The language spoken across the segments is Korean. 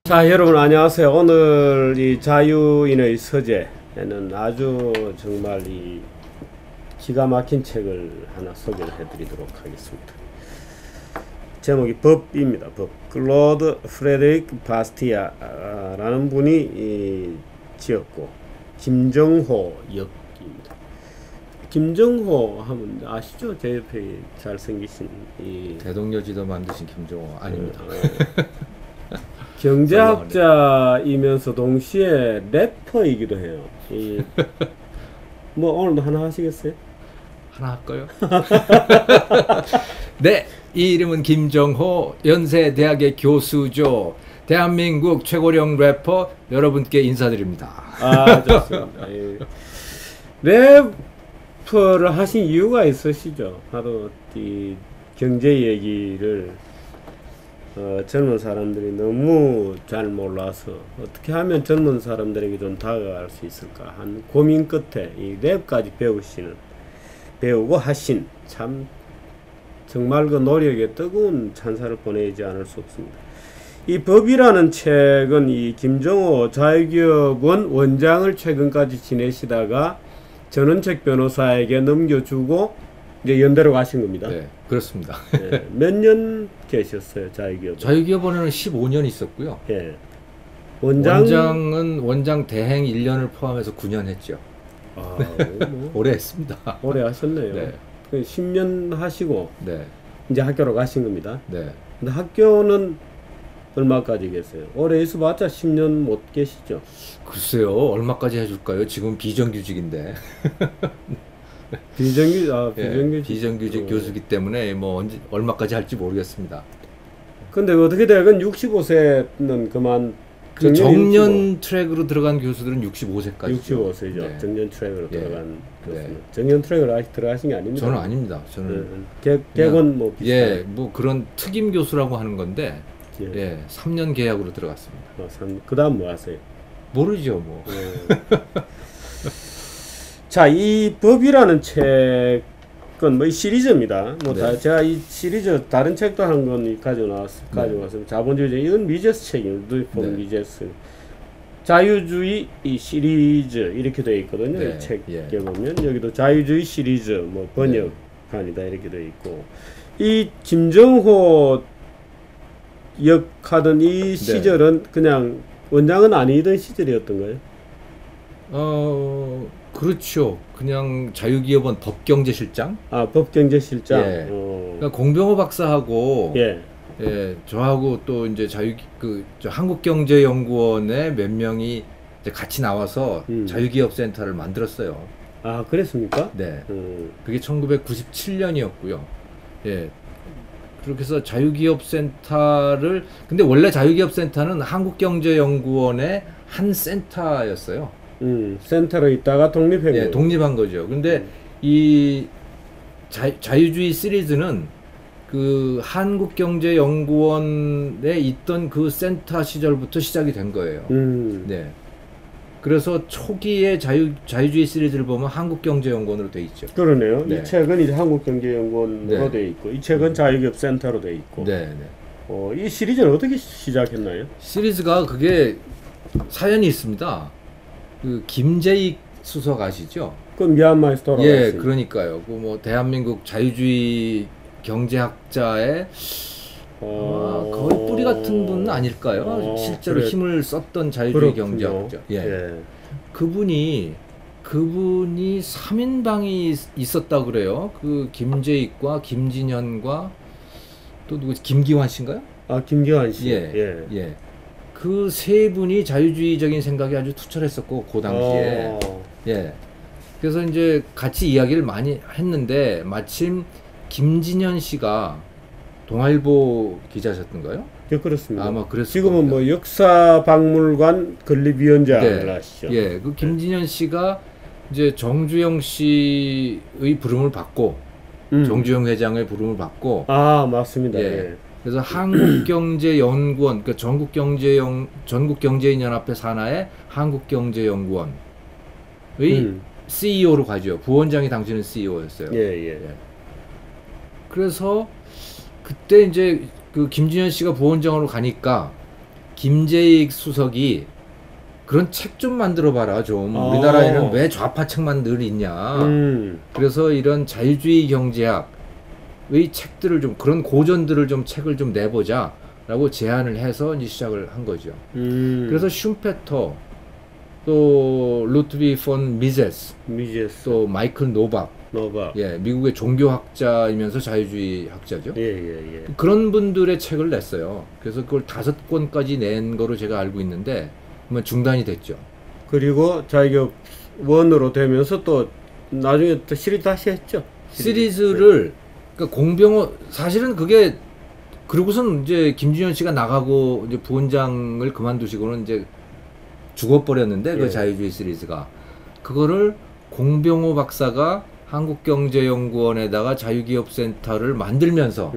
자, 여러분 안녕하세요. 오늘 이 자유인의 서재에는 아주 정말 이 기가 막힌 책을 하나 소개를 해드리도록 하겠습니다. 제목이 법입니다. 법. 클로드 프레데릭 바스티아라는 분이 지었고, 김정호 역입니다. 김정호 하면 아시죠? 제 옆에 잘생기신 이 대동여지도 만드신 김정호 아닙니다. 경제학자이면서 동시에 래퍼이기도 해요. 뭐 오늘도 하나 하시겠어요? 하나 할까요? 네, 이 이름은 김정호, 연세대학의 교수죠. 대한민국 최고령 래퍼 여러분께 인사드립니다. 아, 좋습니다. 래퍼를 하신 이유가 있으시죠? 바로 이 경제 얘기를 젊은 사람들이 너무 잘 몰라서 어떻게 하면 젊은 사람들에게 좀 다가갈 수 있을까 한 고민 끝에 이 랩까지 배우고 하신 참 정말 그 노력에 뜨거운 찬사를 보내지 않을 수 없습니다. 이 법이라는 책은 이 김정호 자유기업원 원장을 최근까지 지내시다가 전원책 변호사에게 넘겨주고 이제 연대로 가신 겁니다. 네, 그렇습니다. 네, 몇 년 계셨어요, 자유기업원? 자유기업원에는 15년 있었고요. 예. 원장은 원장 대행 1년을 포함해서 9년 했죠. 아, 오래 했습니다. 오래 하셨네요. 네. 10년 하시고 네. 이제 학교로 가신 겁니다. 네. 근데 학교는 얼마까지 계세요? 오래 있어봤자 10년 못 계시죠? 글쎄요, 얼마까지 해줄까요? 지금 비정규직인데. 비정규직 교수기 때문에 뭐 언제 얼마까지 할지 모르겠습니다. 근데 어떻게 되건 65세는 그만 정년 트랙으로 들어간 교수들은 65세까지. 65세죠. 네. 정년 트랙으로 들어간 교수는. 네. 정년 트랙으로 아직 들어가신 게 아닙니다. 저는 아닙니다. 저는 객원 뭐 비슷한. 예, 뭐 그런 특임 교수라고 하는 건데, 예, 예 3년 계약으로 들어갔습니다. 그다음 뭐 하세요? 모르죠, 뭐. 자, 이 법이라는 책은 뭐 이 시리즈입니다. 뭐 다 네. 제가 이 시리즈 다른 책도 한 건 가져왔어요. 자본주의 이건 미제스 책입니다. 루이폰 네. 미제스. 자유주의 이 시리즈 이렇게 되어 있거든요. 네. 이 책에 예. 보면 여기도 자유주의 시리즈 뭐 번역판이다 이렇게 되어 있고, 이 김정호 역하던 이 시절은 그냥 원장은 아니던 시절이었던가요? 그렇죠. 그냥 자유기업원 법경제실장? 아, 법경제실장. 예. 그러니까 공병호 박사하고 예. 예, 저하고 또 이제 한국경제연구원의 몇 명이 이제 같이 나와서 자유기업센터를 만들었어요. 아, 그랬습니까? 네. 그게 1997년이었고요. 예. 그렇게 해서 자유기업센터를, 근데 원래 자유기업센터는 한국경제연구원의 한 센터였어요. 센터로 있다가 독립한 거예요. 예, 독립한 거죠. 근데 이 자유주의 시리즈는 그 한국경제연구원에 있던 그 센터 시절부터 시작이 된 거예요. 네. 그래서 초기에 자유주의 시리즈를 보면 한국경제연구원으로 돼 있죠. 그러네요. 네. 이 책은 이제 한국경제연구원으로 돼 있고, 이 책은 자유기업센터로 돼 있고. 네, 네. 이 시리즈는 어떻게 시작했나요? 시리즈가 그게 사연이 있습니다. 그 김재익 수석 아시죠? 그 미얀마에서 돌아왔어요. 예, 그러니까요. 그 뭐 대한민국 자유주의 경제학자의 거의 뿌리 같은 분은 아닐까요? 실제로 그래. 힘을 썼던 자유주의 그렇군요. 경제학자. 예. 예. 그분이 3인방이 있었다 그래요. 그 김재익과 김진현과 또 누구 김기환 씨인가요? 아, 김기환 씨. 예. 예. 그 세 분이 자유주의적인 생각이 아주 투철했었고, 그 당시에. 예. 그래서 이제 같이 이야기를 많이 했는데, 마침 김진현 씨가 동아일보 기자셨던가요? 예, 그렇습니다. 아마 그랬을 지금은 겁니다. 뭐 역사박물관 건립위원장을 하시죠. 예. 그 김진현 씨가 이제 정주영 씨의 부름을 받고, 정주영 회장의 부름을 받고. 아, 맞습니다. 예. 예. 그래서 한국경제연구원, 그러니까 전국경제인연합회 산하의 한국경제연구원의 CEO로 가죠. 부원장이 당시는 CEO였어요. 예. 그래서 그때 이제 그 김진현 씨가 부원장으로 가니까 김재익 수석이 그런 책 좀 만들어 봐라 좀. 우리나라에는 왜 좌파 책만 늘 있냐. 그래서 이런 자유주의 경제학의 책들을 좀, 그런 고전들을 좀 책을 좀 내보자 라고 제안을 해서 이제 시작을 한 거죠. 그래서 슌페터, 또 루트비 폰 미제스, 또 마이클 노박, 예, 미국의 종교학자이면서 자유주의 학자죠. 예. 그런 분들의 책을 냈어요. 그래서 그걸 5권까지 낸 거로 제가 알고 있는데 중단이 됐죠. 그리고 자기가 원으로 되면서 또 나중에 또 시리즈 다시 했죠. 시리즈를 그러니까 공병호, 사실은 그게 그러고선 이제 김준현 씨가 나가고 이제 부원장을 그만두시고는 이제 죽어버렸는데 그 자유주의 시리즈가, 그거를 공병호 박사가 한국경제연구원에다가 자유기업센터를 만들면서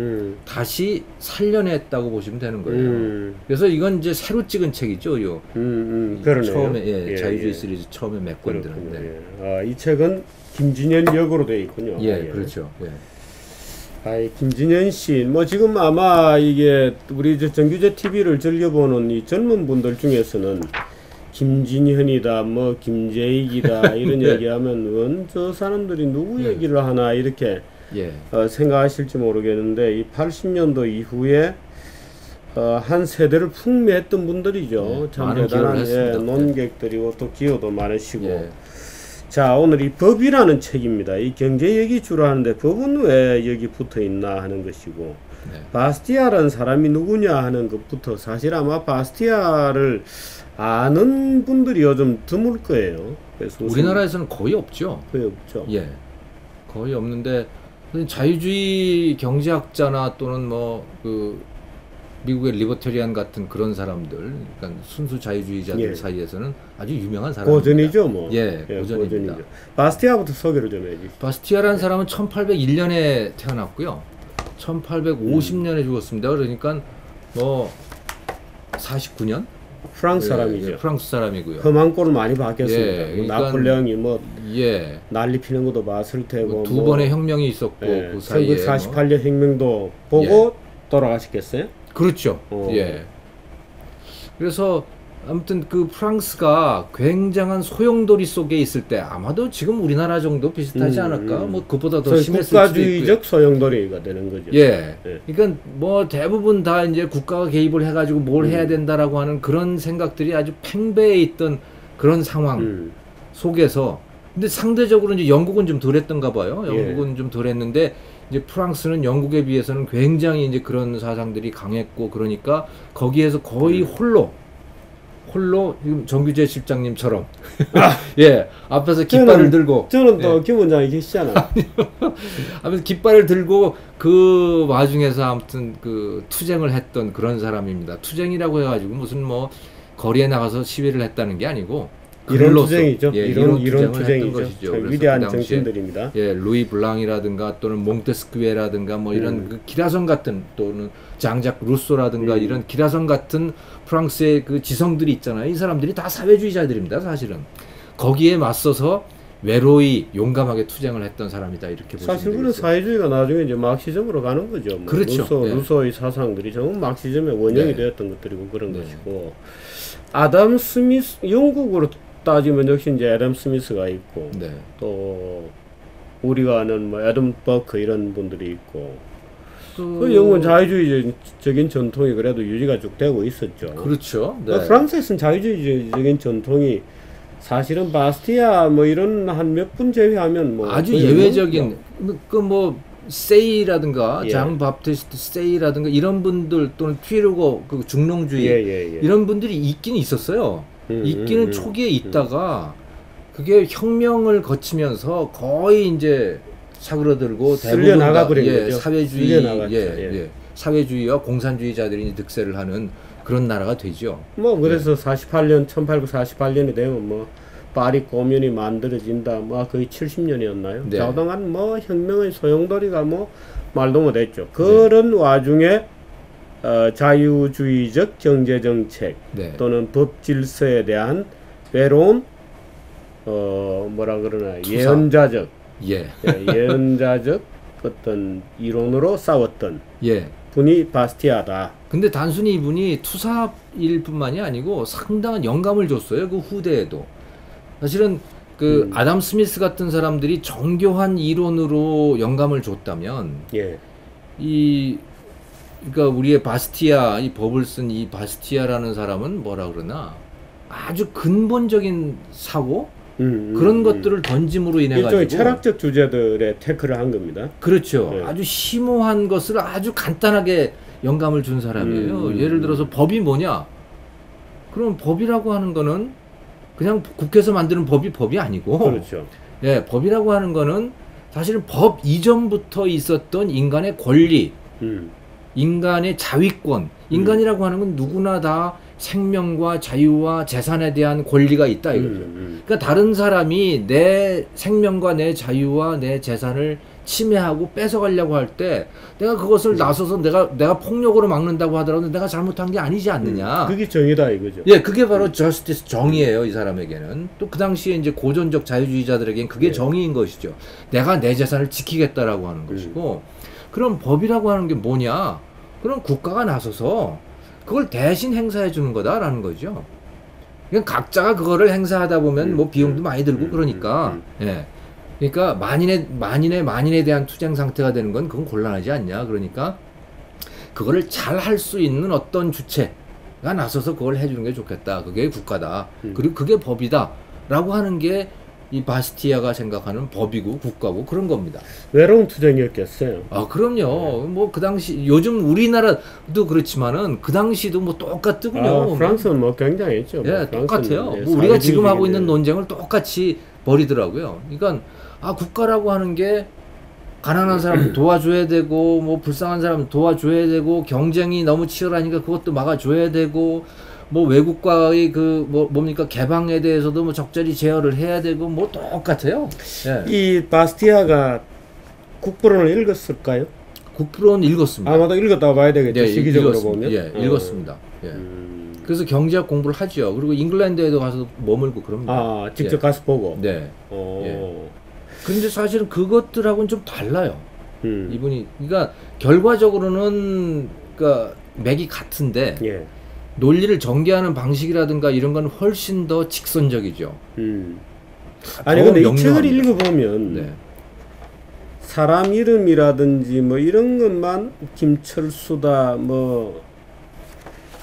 다시 살려냈다고 보시면 되는 거예요. 그래서 이건 이제 새로 찍은 책이죠, 요. 그러네요. 처음에 자유주의 시리즈 처음에 몇 권 들었는데. 이 책은 김진현 역으로 되어 있군요. 그렇죠. 김진현 씨, 뭐 지금 아마 이게 우리 정규제 TV를 즐겨보는 이 젊은 분들 중에서는 김진현이다, 뭐 김재익이다 이런 얘기하면 저 사람들이 누구 얘기를 하나 이렇게 생각하실지 모르겠는데, 이 80년도 이후에 한 세대를 풍미했던 분들이죠. 참 대단한 논객들이고 또 기여도 많으시고. 자, 오늘 이 법이라는 책입니다. 이 경제 얘기 주로 하는데 법은 왜 여기 붙어 있나 하는 것이고, 바스티아라는 사람이 누구냐 하는 것부터, 사실 아마 바스티아를 아는 분들이 요즘 드물 거예요. 그래서 우리나라에서는 거의 없죠. 거의 없죠. 거의 없는데, 자유주의 경제학자나 또는 뭐 그 미국의 리버테리안 같은 그런 사람들, 그러니까 순수 자유주의자들 사이에서는 아주 유명한 사람입니다. 고전이죠, 뭐. 고전입니다. 바스티아부터 소개를 좀 해주시죠. 바스티아라는 사람은 1801년에 태어났고요. 1850년에 죽었습니다. 그러니까 뭐 49년? 프랑스 사람이죠. 프랑스 사람이고요. 험한 꼴을 많이 받겠습니다. 그러니까, 나폴레옹이 뭐 난리 피는 것도 봤을 테고, 두 번의 혁명이 있었고 그 사이에 1948년 혁명도 보고 돌아가셨겠어요? 그렇죠. 그래서 아무튼 그 프랑스가 굉장한 소용돌이 속에 있을 때, 아마도 지금 우리나라 정도 비슷하지 않을까? 뭐 그보다 더 심했을 수도 있고요. 국가주의적 소용돌이가 되는 거죠. 그러니까 뭐 대부분 다 이제 국가가 개입을 해가지고 뭘 해야 된다라고 하는 그런 생각들이 아주 팽배해 있던 그런 상황 속에서, 근데 상대적으로 이제 영국은 좀 덜했던가 봐요. 영국은 좀 덜했는데, 이제 프랑스는 영국에 비해서는 굉장히 이제 그런 사상들이 강했고, 그러니까 거기에서 거의 홀로 지금 정규재 실장님처럼 앞에서 깃발을 들고, 저는 또 김 원장이 계시잖아요. 앞에서 깃발을 들고 그 와중에서 아무튼 그 투쟁을 했던 그런 사람입니다. 투쟁이라고 해가지고 무슨 뭐 거리에 나가서 시위를 했다는 게 아니고, 이런 투쟁이죠. 이런 투쟁이죠. 위대한 정신들입니다. 루이 블랑이라든가 또는 몽테스크웨라든가 뭐 이런 그 기라성 같은, 또는 장작 루소라든가 이런 기라성 같은 프랑스의 그 지성들이 있잖아요. 이 사람들이 다 사회주의자들입니다, 사실은. 거기에 맞서서 외로이 용감하게 투쟁을 했던 사람이다, 이렇게 보시면 사실 되겠어요. 그런 사회주의가 나중에 이제 마르크시즘으로 가는 거죠. 뭐 그렇죠. 루소의 사상들이 전부 마르크시즘의 원형이 되었던 것들이고 그런 것이고, 아담 스미스, 영국으로 따지면 역시 이제 애덤 스미스가 있고, 또 우리가 아는 뭐 애덤 버크 이런 분들이 있고, 그 영국은 자유주의적인 전통이 그래도 유지가 쭉 되고 있었죠. 그렇죠. 프랑스에서는 자유주의적인 전통이 사실은 바스티아 뭐 이런 한 몇 분 제외하면 뭐 아주 예외적인 그 뭐 세이라든가 장 바프티스트 세이라든가 이런 분들, 또는 튀르고 그 중농주의 이런 분들이 있긴 있었어요. 있기는 초기에 있다가 그게 혁명을 거치면서 거의 이제 사그러들고 대부분 다 사회주의와 공산주의자들이 득세를 하는 그런 나라가 되죠. 뭐 그래서 1848년이 되면 뭐 파리 고뮌이 만들어진다. 뭐 거의 70년이었나요? 자동한 뭐 혁명의 소용돌이가 뭐 말도 못했죠. 그런 와중에 자유주의적 경제정책 또는 법 질서에 대한 외로운 뭐라 그러나 예언자적 예언자적 어떤 이론으로 싸웠던 분이 바스티아다. 근데 단순히 이분이 투사일 뿐만이 아니고 상당한 영감을 줬어요. 그 후대에도. 사실은 그 아담 스미스 같은 사람들이 정교한 이론으로 영감을 줬다면 예. 그러니까 우리의 바스티아, 이 법을 쓴 이 바스티아라는 사람은 뭐라 그러나 아주 근본적인 사고 그런 것들을 던짐으로 인해 가지고 일종의 철학적 주제들의 태클을 한 겁니다. 그렇죠. 네. 아주 심오한 것을 아주 간단하게 영감을 준 사람이에요. 예를 들어서 법이 뭐냐? 그럼 법이라고 하는 거는 그냥 국회에서 만드는 법이 아니고 그렇죠. 예, 법이라고 하는 거는 사실은 법 이전부터 있었던 인간의 권리, 인간의 자위권, 인간이라고 하는 건 누구나 다 생명과 자유와 재산에 대한 권리가 있다 이거죠. 그러니까 다른 사람이 내 생명과 내 자유와 내 재산을 침해하고 뺏어가려고 할 때 내가 그것을 나서서 내가 폭력으로 막는다고 하더라도 내가 잘못한 게 아니지 않느냐. 그게 정의다 이거죠. 예, 그게 바로 저스티스 정의예요, 이 사람에게는. 또 그 당시에 이제 고전적 자유주의자들에게는 그게 정의인 것이죠. 내가 내 재산을 지키겠다라고 하는 것이고. 그럼 법이라고 하는 게 뭐냐? 그럼 국가가 나서서 그걸 대신 행사해 주는 거다라는 거죠. 그냥 각자가 그거를 행사하다 보면 뭐 비용도 많이 들고 그러니까. 예. 그러니까 만인에 대한 투쟁 상태가 되는 건 그건 곤란하지 않냐. 그러니까 그거를 잘 할 수 있는 어떤 주체가 나서서 그걸 해주는 게 좋겠다. 그게 국가다. 그리고 그게 법이다. 라고 하는 게 이 바스티아가 생각하는 법이고 국가고 그런 겁니다. 외로운 투쟁이었겠어요. 아, 그럼요. 뭐 그 당시 요즘 우리나라도 그렇지만은 그 당시도 뭐 똑같더군요. 프랑스는 뭐 굉장했죠. 예, 똑같아요. 예, 뭐 우리가 지금 하고 사회주의적이네. 있는 논쟁을 똑같이 벌이더라고요. 그러니까 국가라고 하는 게 가난한 사람 도와줘야 되고 뭐 불쌍한 사람 도와줘야 되고 경쟁이 너무 치열하니까 그것도 막아줘야 되고 뭐 외국과의 뭡니까 개방에 대해서도 뭐 적절히 제어를 해야 되고 뭐 똑같아요. 예. 이 바스티아가 국부론을 읽었을까요? 국부론 읽었습니다. 아마도 읽었다고 봐야 되겠죠. 네, 시기적으로 읽었습니다. 보면. 예, 읽었습니다. 예. 그래서 경제학 공부를 하죠. 그리고 잉글랜드에도 가서 머물고 그럽니다. 직접 예. 가서 보고. 네. 예. 근데 사실은 그것들하고는 좀 달라요. 이분이 그러니까 결과적으로는 그러니까 맥이 같은데 예. 논리를 전개하는 방식이라든가 이런 건 훨씬 더 직선적이죠. 아니 근데 이 책을 읽어보면 네. 사람 이름이라든지 뭐 이런 것만 김철수다 뭐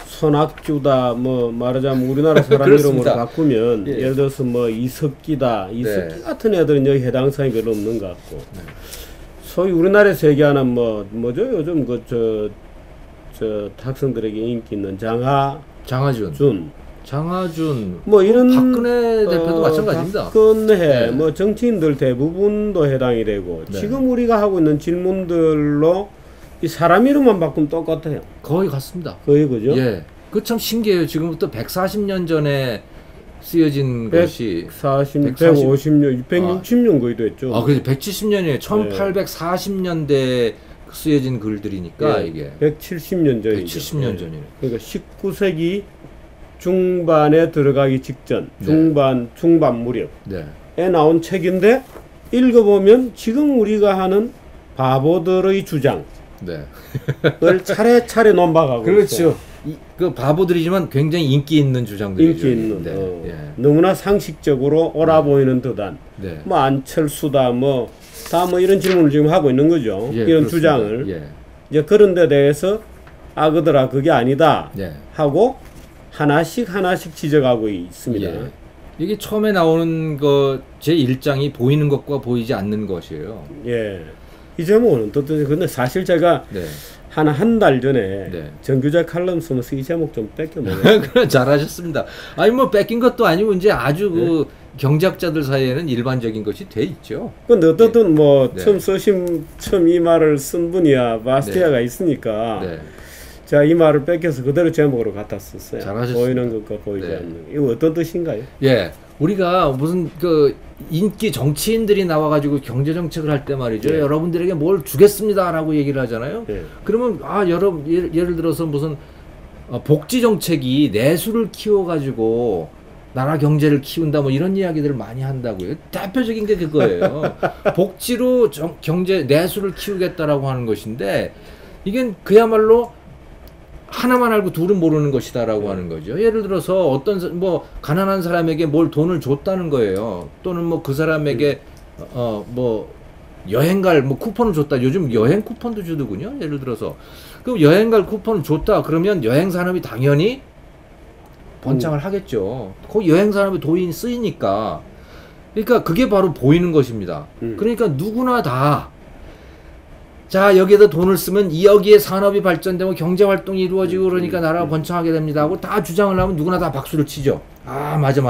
손학규다 뭐 말하자면 우리나라 사람 이름으로 바꾸면 예. 예를 들어서 뭐 이석기 같은 애들은 여기 해당 사항이 별로 없는 것 같고 소위 우리나라에서 얘기하는 뭐죠 요즘 저 학생들에게 인기 있는 장하준 뭐 이런 박근혜 대표도 마찬가지입니다. 박근혜 네. 뭐 정치인들 대부분도 해당이 되고 네. 지금 우리가 하고 있는 질문들로 이 사람 이름만 바꾸면 똑같아요. 거의 같습니다. 거의 그죠? 예, 그 참 신기해요. 지금부터 140년 전에 쓰여진 것이 150년, 160년 거의 됐죠. 그래서 170년이에요. 1840년대 쓰여진 글들이니까 네. 이게 170년 전이죠. 170년 전이네. 그러니까 19세기 중반에 들어가기 직전, 중반 무렵에 네. 나온 책인데 읽어보면 지금 우리가 하는 바보들의 주장을 네. 차례차례 논박하고 그렇죠. 있어요. 그 바보들이지만 굉장히 인기 있는 주장들이죠. 인기 있는 네. 예. 너무나 상식적으로 옳아 보이는 듯한 네. 뭐 안철수다 다 이런 질문을 지금 하고 있는 거죠. 예, 이런 그렇습니다. 주장을 예. 이제 그런 데 대해서 그들아 그게 아니다 예. 하고 하나씩 지적하고 있습니다. 예. 이게 처음에 나오는 제 1장이 보이는 것과 보이지 않는 것이에요. 예. 이 제목은 어떻든지 근데 사실 제가 네. 한 달 전에 네. 정규작 칼럼 쓰면서 이 제목 좀 뺏겨 먹었어요. 그래 잘하셨습니다. 아니 뭐 뺏긴 것도 아니고 이제 아주 그 경제학자들 사이에는 일반적인 것이 돼 있죠. 근데 어떻든 네. 처음 이 말을 쓴 분이야 바스티아가 있으니까 네. 자, 이 말을 뺏겨서 그대로 제목으로 갖다 썼어요. 잘하셨습니다. 보이는 것과 보이지 네. 않는. 이거 어떤 뜻인가요? 예. 우리가 무슨 인기 정치인들이 나와가지고 경제 정책을 할 때 말이죠. 네. 여러분들에게 뭘 주겠습니다라고 얘기를 하잖아요. 네. 그러면 예를 들어서 무슨 복지 정책이 내수를 키워가지고 나라 경제를 키운다 뭐 이런 이야기들을 많이 한다고요. 대표적인 게 그거예요. 복지로 경제 내수를 키우겠다라고 하는 것인데 이게 그야말로 하나만 알고 둘은 모르는 것이다라고 하는 거죠. 예를 들어서 어떤 뭐 가난한 사람에게 뭘 돈을 줬다는 거예요. 또는 뭐 그 사람에게 뭐 여행 갈 뭐 쿠폰을 줬다. 요즘 여행 쿠폰도 주더군요. 예를 들어서 그 여행 갈 쿠폰을 줬다. 그러면 여행 산업이 당연히 번창을 하겠죠. 그 여행 산업에 돈이 쓰이니까. 그러니까 그게 바로 보이는 것입니다. 그러니까 누구나 다 자, 여기에다 돈을 쓰면 여기에 산업이 발전되고 경제활동이 이루어지고 그러니까 나라가 번창하게 됩니다 하고 다 주장을 하면 누구나 다 박수를 치죠. 아, 맞아.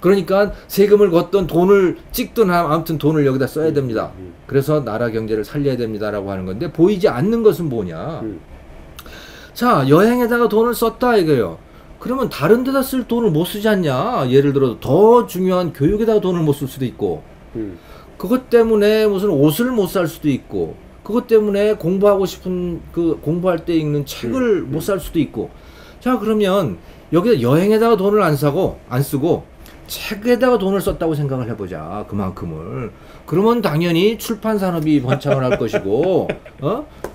그러니까 세금을 걷던 돈을 찍든 아무튼 돈을 여기다 써야 됩니다. 그래서 나라 경제를 살려야 됩니다라고 하는 건데 보이지 않는 것은 뭐냐. 자, 여행에다가 돈을 썼다 이거예요. 그러면 다른 데다 쓸 돈을 못 쓰지 않냐. 예를 들어 더 중요한 교육에다가 돈을 못 쓸 수도 있고 그것 때문에 무슨 옷을 못 살 수도 있고 그것 때문에 공부하고 싶은 그 공부할 때 읽는 책을 못 살 수도 있고 자 그러면 여기다 여행에다가 돈을 안 쓰고 책에다가 돈을 썼다고 생각을 해보자 그만큼을 그러면 당연히 출판 산업이 번창을 할 것이고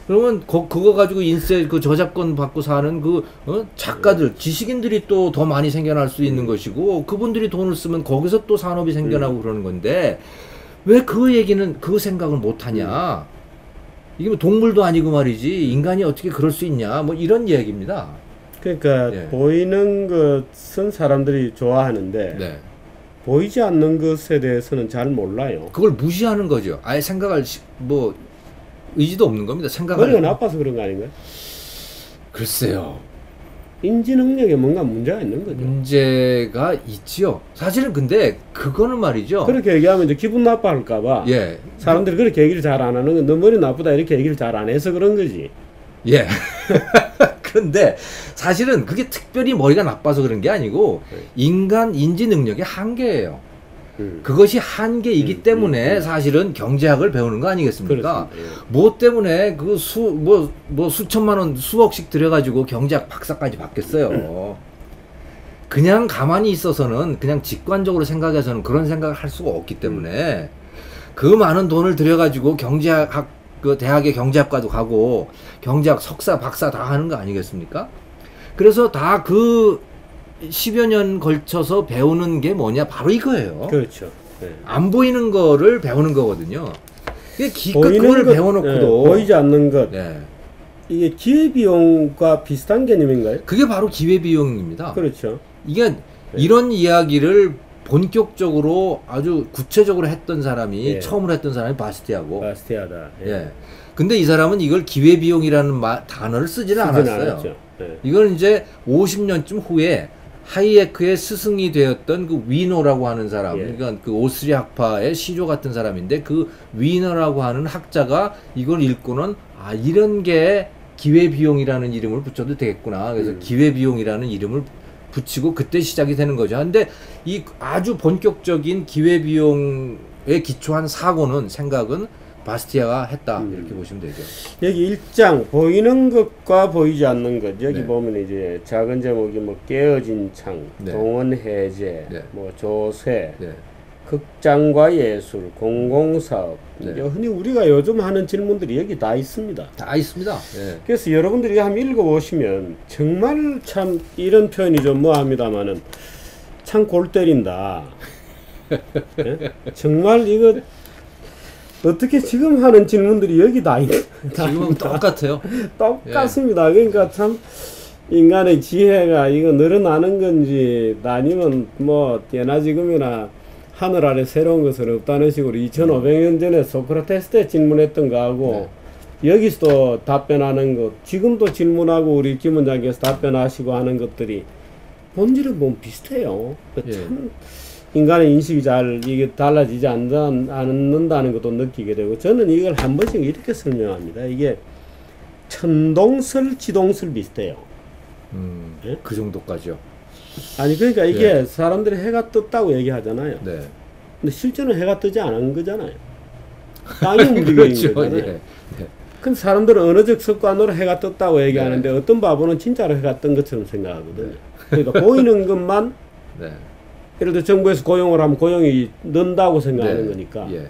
그러면 그거 가지고 인쇄 그 저작권 받고 사는 그 작가들 지식인들이 또 더 많이 생겨날 수 있는 것이고 그분들이 돈을 쓰면 거기서 또 산업이 생겨나고 그러는 건데 왜 그 얘기는 그 생각을 못 하냐 이게 뭐 동물도 아니고 말이지 인간이 어떻게 그럴 수 있냐 뭐 이런 이야기입니다. 그러니까 예. 보이는 것은 사람들이 좋아하는데 네. 보이지 않는 것에 대해서는 잘 몰라요. 그걸 무시하는 거죠. 아예 생각할 뭐 의지도 없는 겁니다. 생각을 머리가 나빠서 그런 거 아닌가요? 글쎄요. 인지 능력에 뭔가 문제가 있는 거죠. 문제가 있지요. 사실은 근데 그거는 말이죠. 그렇게 얘기하면 이제 기분 나빠할까봐 예. 사람들이 그렇게 얘기를 잘 안 하는 건 너 머리 나쁘다 이렇게 얘기를 잘 안 해서 그런 거지. 예. 그런데 사실은 그게 특별히 머리가 나빠서 그런 게 아니고 인간 인지 능력의 한계예요. 그것이 한계이기 때문에 사실은 경제학을 배우는 거 아니겠습니까? 뭐 때문에 그 수천만 원, 수억씩 들여가지고 경제학 박사까지 받겠어요. 그냥 가만히 있어서는 그냥 직관적으로 생각해서는 그런 생각을 할 수가 없기 때문에 그 많은 돈을 들여가지고 경제학 그 대학의 경제학과도 가고 경제학 석사, 박사 다 하는 거 아니겠습니까? 그래서 다 그 10여 년 걸쳐서 배우는 게 뭐냐 바로 이거예요. 그렇죠. 네. 안 보이는 거를 배우는 거거든요. 이게 기껏 보이는 그걸 것, 배워놓고도 보이지 않는 것 네. 이게 기회비용과 비슷한 개념인가요? 그게 바로 기회비용입니다. 그렇죠. 이게 이런 이야기를 본격적으로 아주 구체적으로 했던 사람이 예. 처음으로 했던 사람이 바스티아고 바스티아다. 예. 근데 이 사람은 이걸 기회비용이라는 단어를 쓰지는 않았어요. 네. 이건 이제 50년쯤 후에 하이에크의 스승이 되었던 그 위너라고 하는 사람, 예. 그러니까 그 오스트리아 학파의 시조 같은 사람인데 그 위너라고 하는 학자가 이걸 읽고는 아 이런 게 기회비용이라는 이름을 붙여도 되겠구나. 그래서 기회비용이라는 이름을 붙이고 그때 시작이 되는 거죠. 근데 이 아주 본격적인 기회비용에 기초한 사고는 생각은 바스티아가 했다 이렇게 보시면 되죠. 여기 1장 보이는 것과 보이지 않는 것 여기 네. 보면 이제 작은 제목이 뭐 깨어진 창, 네. 동원 해제, 네. 뭐 조세, 네. 극장과 예술, 공공사업. 네. 흔히 우리가 요즘 하는 질문들이 여기 다 있습니다. 다 있습니다. 예. 그래서 여러분들이 한번 읽어보시면 정말 참 이런 표현이 좀 뭐합니다마는 참 골 때린다. 예? 정말 이거 어떻게 지금 하는 질문들이 여기 다 있는 지금은 똑같아요. 똑같습니다. 그러니까 참 인간의 지혜가 이거 늘어나는 건지 아니면 뭐 예나 지금이나 하늘 아래 새로운 것은 없다는 식으로 2500년 전에 소크라테스 때 질문했던 거하고 여기서도 답변하는 것 지금도 질문하고 우리 김 원장께서 답변하시고 하는 것들이 본질은 보면 비슷해요. 참 인간의 인식이 잘 이게 달라지지 않는다는 것도 느끼게 되고 저는 이걸 한 번씩 이렇게 설명합니다. 이게 천동설, 지동설 비슷해요. 네? 그 정도까지요. 아니 그러니까 이게 사람들이 해가 떴다고 얘기하잖아요. 네. 근데 실제는 해가 뜨지 않은 거잖아요. 땅이 움직이는 그렇죠. 거잖아요. 예. 네. 근데 사람들은 언어적 습관으로 해가 떴다고 얘기하는데 어떤 바보는 진짜로 해가 뜬 것처럼 생각하거든요. 그러니까 보이는 것만 네. 예를 들어 정부에서 고용을 하면 고용이 는다고 생각하는 거니까 예.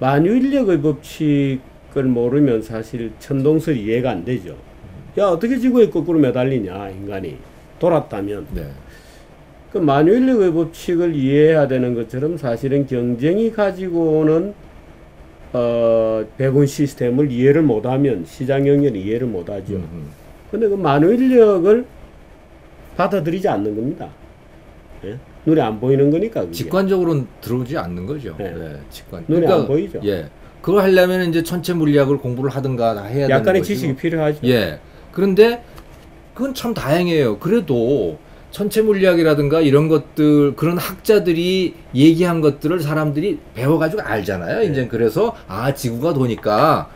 만유인력의 법칙 모르면 사실 천동설이 이해가 안 되죠. 야, 어떻게 지구에 거꾸로 매달리냐, 인간이. 돌았다면. 네. 그 만유인력의 법칙을 이해해야 되는 것처럼 사실은 경쟁이 가지고 오는 배분 시스템을 이해를 못하면 시장 연결을 이해를 못하죠. 근데 그 만유인력을 받아들이지 않는 겁니다. 예? 눈에 안 보이는 거니까. 그게. 직관적으로는 들어오지 않는 거죠. 네. 네, 직관. 눈에 안 보이죠. 예. 그걸 하려면 이제 천체 물리학을 공부를 하든가 다 해야 되는 거죠. 약간의 지식이 필요하죠. 예. 그런데 그건 참 다행이에요. 그래도 천체 물리학이라든가 이런 것들, 그런 학자들이 얘기한 것들을 사람들이 배워가지고 알잖아요. 이제 그래서 지구가 도니까,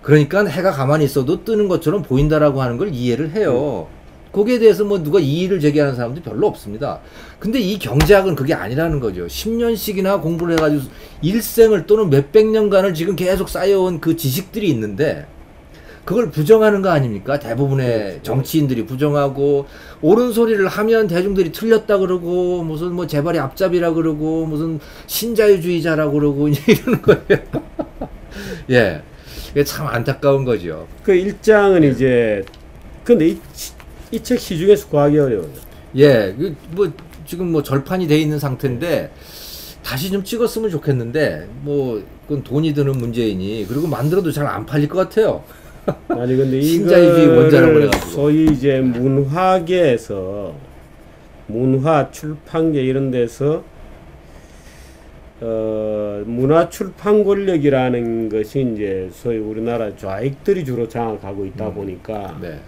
그러니까 해가 가만히 있어도 뜨는 것처럼 보인다라고 하는 걸 이해를 해요. 거기에 대해서 뭐 누가 이의를 제기하는 사람도 별로 없습니다. 근데 이 경제학은 그게 아니라는 거죠. 10년씩이나 공부를 해가지고 일생을 또는 몇백 년간을 지금 계속 쌓여온 그 지식들이 있는데, 그걸 부정하는 거 아닙니까? 대부분의 정치인들이 부정하고, 옳은 소리를 하면 대중들이 틀렸다 그러고, 무슨 뭐 재벌이 앞잡이라 그러고, 무슨 신자유주의자라 그러고, 이제 이러는 거예요. 예. 이게 참 안타까운 거죠. 그 일장은 이제, 근데 이 책 시중에서 구하기 어려워요. 예. 뭐, 지금 뭐 절판이 돼 있는 상태인데, 다시 좀 찍었으면 좋겠는데, 뭐, 그건 돈이 드는 문제이니, 그리고 만들어도 잘 안 팔릴 것 같아요. 아니 근데 신자유주의 원자라고 그래가지고 소위 이제 문화계에서 문화 출판계 이런 데서 문화 출판 권력이라는 것이 이제 소위 우리나라 좌익들이 주로 장악하고 있다 보니까 네.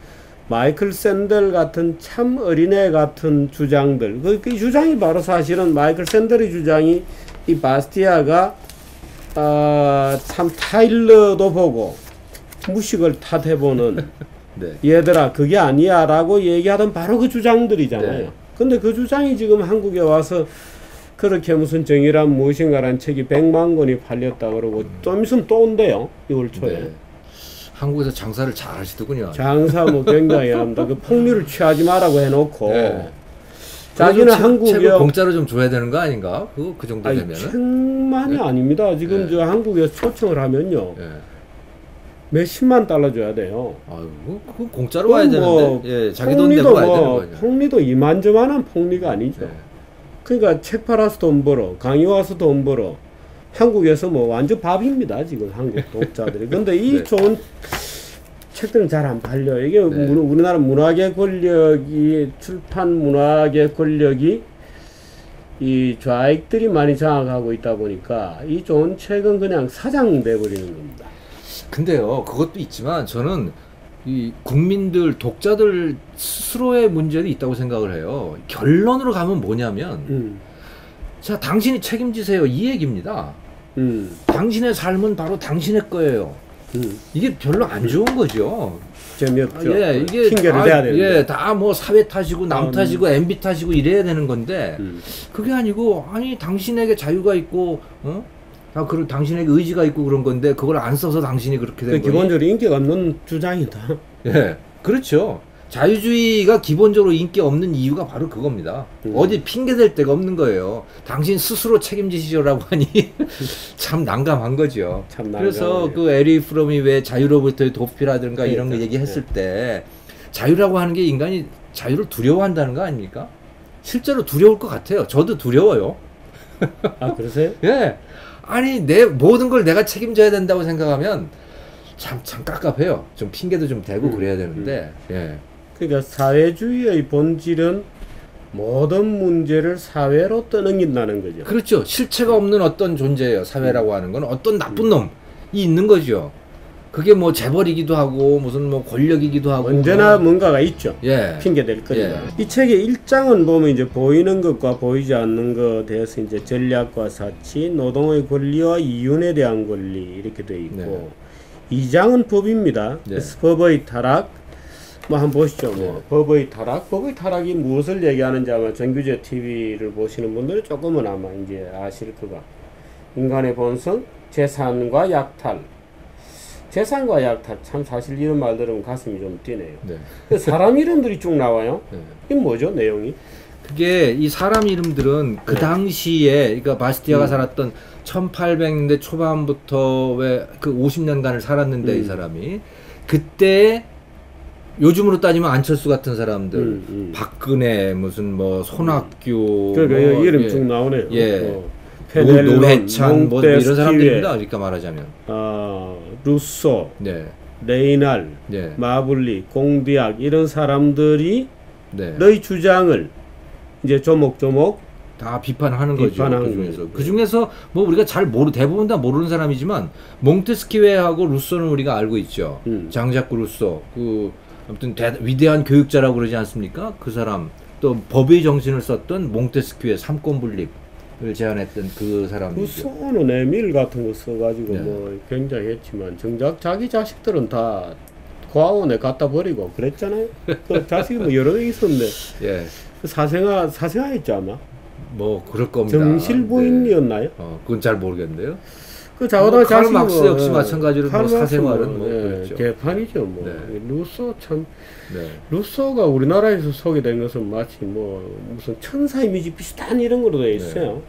마이클 샌델 같은 참 어린애 같은 주장들, 그 주장이 바로 사실은 마이클 샌델의 주장이 이 바스티아가 참 타일러도 보고 무식을 탓해보는 네. 얘들아 그게 아니야 라고 얘기하던 바로 그 주장들이잖아요. 네. 근데 그 주장이 지금 한국에 와서 그렇게 무슨 정의란 무엇인가라는 책이 100만 권이 팔렸다 그러고 좀 있으면 또 온대요. 6월 초에. 네. 한국에서 장사를 잘 하시더군요. 장사 뭐 굉장히 합니다. 그 폭리를 취하지 마라고 해놓고 네. 자기는 한국에 책을 공짜로 좀 줘야 되는 거 아닌가? 그 정도 아니, 되면은. 책만이 네. 아닙니다. 지금 네. 저 한국에서 초청을 하면요. 네. 몇십만 달러 줘야 돼요. 아유, 그건 공짜로 와야 되는데. 뭐 예, 자기 돈 내고 와야 되는 거죠. 폭리도 이만저만한 폭리가 아니죠. 네. 그러니까 책 팔아서 돈 벌어, 강의 와서 돈 벌어. 한국에서 뭐 완전 밥입니다. 지금 한국 독자들이. 근데 이 네. 좋은 책들은 잘 안 팔려요. 이게 네. 우리나라 문화계 권력이, 출판 문화계 권력이 이 좌익들이 많이 장악하고 있다 보니까 이 좋은 책은 그냥 사장돼 버리는 겁니다. 근데요, 그것도 있지만 저는 이 국민들, 독자들 스스로의 문제도 있다고 생각을 해요. 결론으로 가면 뭐냐면, 자, 당신이 책임지세요. 이 얘기입니다. 당신의 삶은 바로 당신의 거예요. 이게 별로 안 좋은 거죠. 재미없죠. 예, 이게 핑계를 대야 되는데. 예, 다 뭐 사회 탓이고 남 탓이고 MB 탓이고 이래야 되는 건데 그게 아니고, 아니 당신에게 자유가 있고 다 그런 당신에게 의지가 있고 그런 건데 그걸 안 써서 당신이 그렇게 된 거예요. 기본적으로 인기가 없는 주장이다. 예, 그렇죠. 자유주의가 기본적으로 인기 없는 이유가 바로 그겁니다. 어디 핑계 댈 데가 없는 거예요. 당신 스스로 책임지시오라고 하니 참 난감한 거죠. 참 그래서 난감해요. 그 에리 프롬이 왜 자유로부터의 도피라든가 이런 거 그러니까, 얘기했을 때 자유라고 하는 게 인간이 자유를 두려워한다는 거 아닙니까? 실제로 두려울 것 같아요. 저도 두려워요. 아, 그러세요? 예. 아니, 내 모든 걸 내가 책임져야 된다고 생각하면 참 깝깝해요. 좀 핑계도 좀 대고 그래야 되는데, 예. 그러니까 사회주의의 본질은 모든 문제를 사회로 떠넘긴다는 거죠. 그렇죠. 실체가 없는 어떤 존재예요. 사회라고 하는 건 어떤 나쁜 놈이 있는 거죠. 그게 뭐 재벌이기도 하고 무슨 뭐 권력이기도 하고 언제나 뭔가가 있죠. 예. 핑계 댈 거리가. 예. 이 책의 1장은 보면 이제 보이는 것과 보이지 않는 것에 대해서 이제 전략과 사치, 노동의 권리와 이윤에 대한 권리 이렇게 돼 있고, 2장은 법입니다. 네. 그래서 법의 타락, 뭐 한번 보시죠. 뭐 법의 타락이 무엇을 얘기하는지 아마 정규제 TV를 보시는 분들은 조금은 아마 이제 아실 거가. 인간의 본성, 재산과 약탈. 재산과 약탈, 참 사실 이런 말 들으면 가슴이 좀 뛰네요. 네. 사람 이름들이 쭉 나와요. 네. 이게 뭐죠, 내용이? 그게 이 사람 이름들은 그 네. 당시에 그러니까 바스티아가 살았던 1800년대 초반부터 왜 그 50년간을 살았는데 이 사람이 그때 요즘으로 따지면 안철수 같은 사람들, 박근혜 무슨 뭐 손학규, 그러니까 뭐, 이름 예. 쭉 나오네요. 예. 페넬론, 노회찬 뭐 이런 몽테스키웨, 사람들입니다. 그러니까 말하자면. 루소, 네. 레이날, 네. 마블리, 공디악 이런 사람들이 네. 너희 주장을 이제 조목조목 다 비판하는 거죠. 비판하는 그중에서. 거죠. 그중에서 뭐 우리가 잘 대부분 다 모르는 사람이지만 몽테스키웨하고 루소는 우리가 알고 있죠. 장자크 루소. 그 아무튼 위대한 교육자라고 그러지 않습니까? 그 사람. 또 법의 정신을 썼던 몽테스키웨 삼권 분립을 제안했던 그 사람이죠. 루소는 에밀 같은 거 써가지고 네. 뭐 굉장했지만 정작 자기 자식들은 다 고아원에 갖다 버리고 그랬잖아요. 그 자식이 뭐 여러 명 있었는데 예. 그 사생아였지 아마. 뭐 그럴 겁니다. 정실 부인이었나요? 네. 그건 잘 모르겠는데요. 그 자고당 칼 자식이 막스 역시 마찬가지로 뭐 사생활은 뭐 예, 그랬죠. 개판이죠. 뭐 네. 루소 참 네. 루소가 우리나라에서 소개된 것은 마치 뭐 무슨 천사 이미지 비슷한 이런 거로 되어 있어요.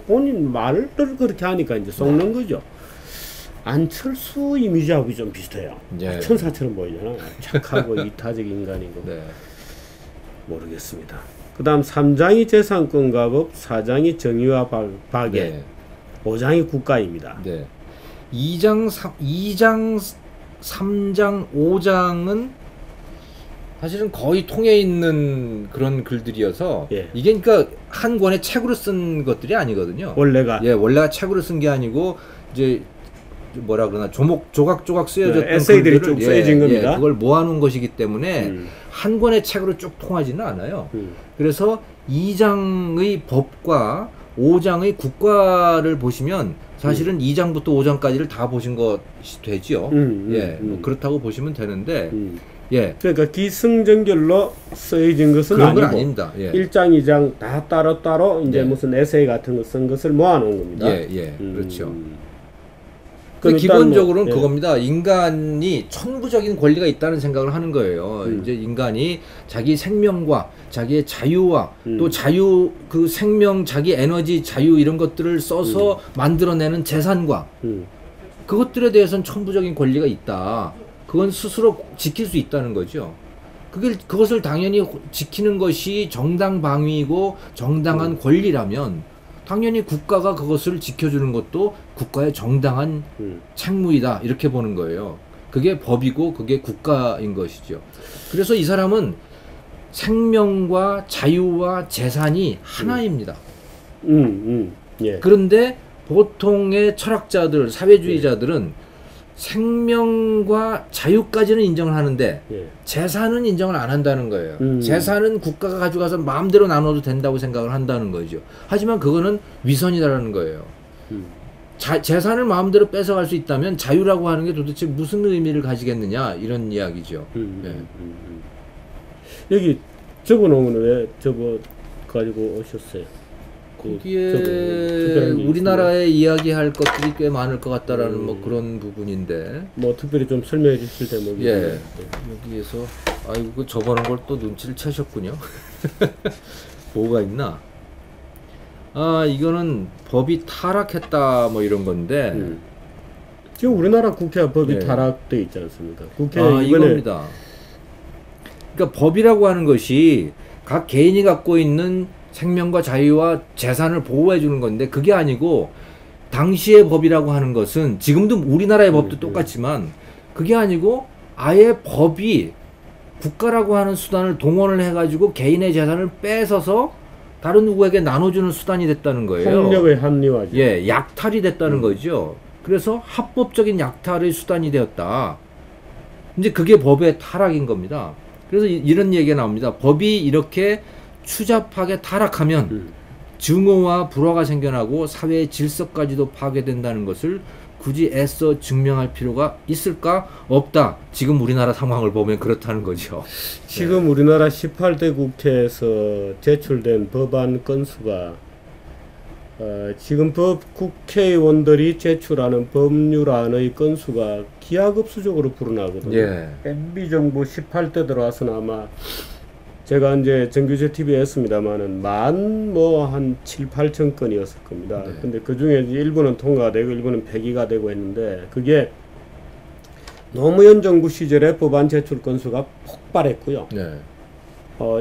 본인 말을 그렇게 하니까 이제 속는 거죠. 안철수 이미지하고 좀 비슷해요. 예. 천사처럼 보이잖아. 착하고 이타적 인간이고. 네. 모르겠습니다. 그 다음 3장이 재산권가법, 4장이 정의와 박애, 네. 5장이 국가입니다. 네. 2장, 3장, 5장은 사실은 거의 통해 있는 그런 글들이어서 예. 이게 그러니까 한 권의 책으로 쓴 것들이 아니거든요. 원래가 예, 원래가 책으로 쓴 게 아니고 이제 뭐라 그러나 조각조각 쓰여졌던 네, 에세이들이 글들을, 쭉 쓰여진 겁니다. 예, 그걸 모아놓은 것이기 때문에 한 권의 책으로 쭉 통하지는 않아요. 그래서 2장의 법과 5장의 국가를 보시면 사실은 2장부터 5장까지를 다 보신 것이 되지요. 예, 뭐 그렇다고 보시면 되는데, 예. 그러니까 기승전결로 쓰여진 것은 그런 건 아니고 아닙니다. 예. 1장, 2장 다 따로따로 이제 네. 무슨 에세이 같은 거 쓴 것을 모아놓은 겁니다. 예, 예, 그렇죠. 그럼 기본적으로는 뭐, 예. 그겁니다. 인간이 천부적인 권리가 있다는 생각을 하는 거예요. 이제 인간이 자기 생명과 자기의 자유와 또 자유, 그 생명, 자기 에너지, 자유 이런 것들을 써서 만들어내는 재산과 그것들에 대해서는 천부적인 권리가 있다. 그건 스스로 지킬 수 있다는 거죠. 그것을 당연히 지키는 것이 정당 방위이고 정당한 권리라면 당연히 국가가 그것을 지켜주는 것도 국가의 정당한 책무이다 이렇게 보는 거예요. 그게 법이고 그게 국가인 것이죠. 그래서 이 사람은 생명과 자유와 재산이 하나입니다. 예. 그런데 보통의 철학자들, 사회주의자들은 생명과 자유까지는 인정을 하는데 예. 재산은 인정을 안 한다는 거예요. 재산은 국가가 가져가서 마음대로 나눠도 된다고 생각을 한다는 거죠. 하지만 그거는 위선이라는 거예요. 재산을 마음대로 뺏어갈 수 있다면 자유라고 하는 게 도대체 무슨 의미를 가지겠느냐 이런 이야기죠. 네. 여기 적어놓은 거는 왜 적어 가지고 오셨어요? 거기에 우리나라에 이야기할 것들이 꽤 많을 것 같다라는 뭐 그런 부분인데 뭐 특별히 좀 설명해 주실 대목이 예. 여기에서 아이고 적어놓은 걸 또 눈치를 채셨군요. 뭐가 있나? 아 이거는 법이 타락했다 뭐 이런 건데 지금 우리나라 국회 법이 예. 타락돼 있지 않습니까? 국회 이번에 이번에 이겁니다. 그러니까 법이라고 하는 것이 각 개인이 갖고 있는 생명과 자유와 재산을 보호해 주는 건데 그게 아니고 당시의 법이라고 하는 것은 지금도 우리나라의 법도 똑같지만 그게 아니고 아예 법이 국가라고 하는 수단을 동원을 해가지고 개인의 재산을 뺏어서 다른 누구에게 나눠주는 수단이 됐다는 거예요. 폭력의 합리화죠. 예, 약탈이 됐다는 거죠. 그래서 합법적인 약탈의 수단이 되었다. 이제 그게 법의 타락인 겁니다. 그래서 이런 얘기가 나옵니다. 법이 이렇게 추잡하게 타락하면 증오와 불화가 생겨나고 사회의 질서까지도 파괴된다는 것을 굳이 애써 증명할 필요가 있을까? 없다. 지금 우리나라 상황을 보면 그렇다는 거죠. 지금 우리나라 18대 국회에서 제출된 법안 건수가 지금 국회의원들이 제출하는 법률안의 건수가 기하급수적으로 불어나거든요. 예. MB 정부 18대 들어와서는 아마 제가 이제 정규제 TV에 했습니다만은 한 7, 8천 건이었을 겁니다. 네. 근데 그 중에 일부는 통과가 되고 일부는 폐기가 되고 했는데 그게 노무현 정부 시절에 법안 제출 건수가 폭발했고요. 네.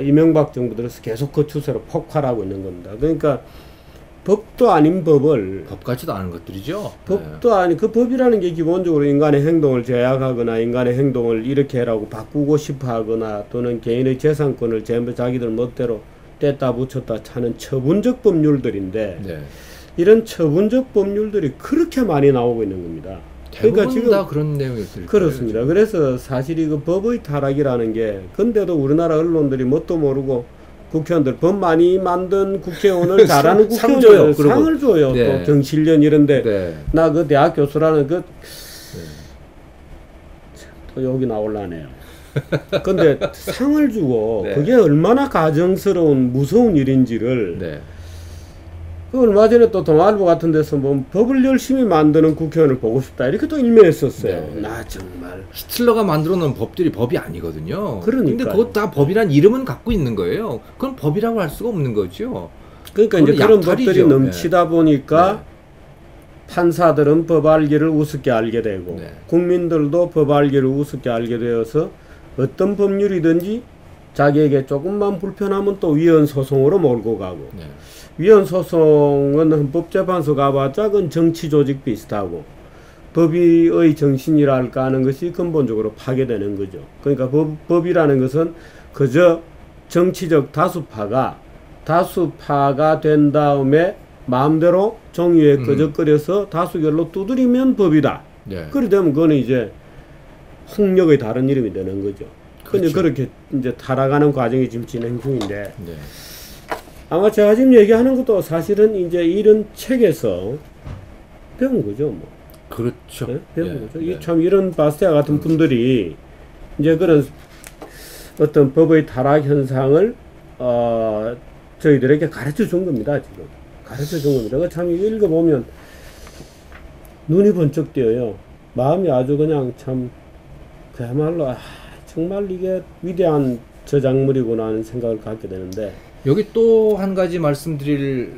이명박 정부 들어서 계속 그 추세로 폭발하고 있는 겁니다. 그러니까 법도 아닌 법을 법 같지도 않은 것들이죠. 법도 아니 그 법이라는 게 기본적으로 인간의 행동을 제약하거나 인간의 행동을 이렇게 해라고 바꾸고 싶어 하거나 또는 개인의 재산권을 전부 자기들 멋대로 뗐다 붙였다 차는 처분적 법률들인데 네. 이런 처분적 법률들이 그렇게 많이 나오고 있는 겁니다. 대부분 지금 다 그런 내용이었을 그렇습니다. 거예요, 그래서 사실 이거 법의 타락이라는 게 근데도 우리나라 언론들이 뭣도 모르고 국회의원들 법 많이 만든 국회의원을 잘하는 국회의원을 상을 줘요. 네. 또 경실련 이런데 네. 나 그 대학 교수라는 또 여기 나올라네요. 근데 상을 주고 네. 그게 얼마나 가정스러운 무서운 일인지를 네. 그 얼마 전에 또 동아일보 같은 데서 뭐 법을 열심히 만드는 국회의원을 보고 싶다 이렇게 또 일면했었어요. 네. 나 정말 히틀러가 만들어 놓은 법들이 법이 아니거든요. 그러니까요. 근데 그것 다 법이란 이름은 갖고 있는 거예요. 그건 법이라고 할 수가 없는 거죠. 그러니까 이제 그런 약탈이죠. 법들이 넘치다 보니까 네. 판사들은 법 알기를 우습게 알게 되고 네. 국민들도 법 알기를 우습게 알게 되어서 어떤 법률이든지 자기에게 조금만 불편하면 또 위헌 소송으로 몰고 가고 네. 위헌 소송은 헌법재판소 가봤자 그건 정치 조직 비슷하고 법의 정신이랄까 하는 것이 근본적으로 파괴되는 거죠. 그러니까 법이라는 것은 그저 정치적 다수파가 된 다음에 마음대로 종이에 끄적거려서 다수결로 두드리면 법이다. 네. 그래 되면 그거는 이제 폭력의 다른 이름이 되는 거죠. 근데 그렇죠. 그렇게 이제 타락하는 과정이 지금 진행 중인데 네. 아마 제가 지금 얘기하는 것도 사실은 이제 이런 책에서 배운 거죠, 뭐. 그렇죠. 네? 배운 네. 거죠. 네. 참 이런 바스티아 같은 분들이 이제 그런 어떤 법의 타락 현상을 저희들에게 가르쳐 준 겁니다, 지금. 가르쳐 준 겁니다. 그 참 이거 읽어보면 눈이 번쩍 뜨여요. 마음이 아주 그냥 참 그야말로 정말 이게 위대한 저작물이구나 하는 생각을 갖게 되는데 여기 또 한 가지 말씀드릴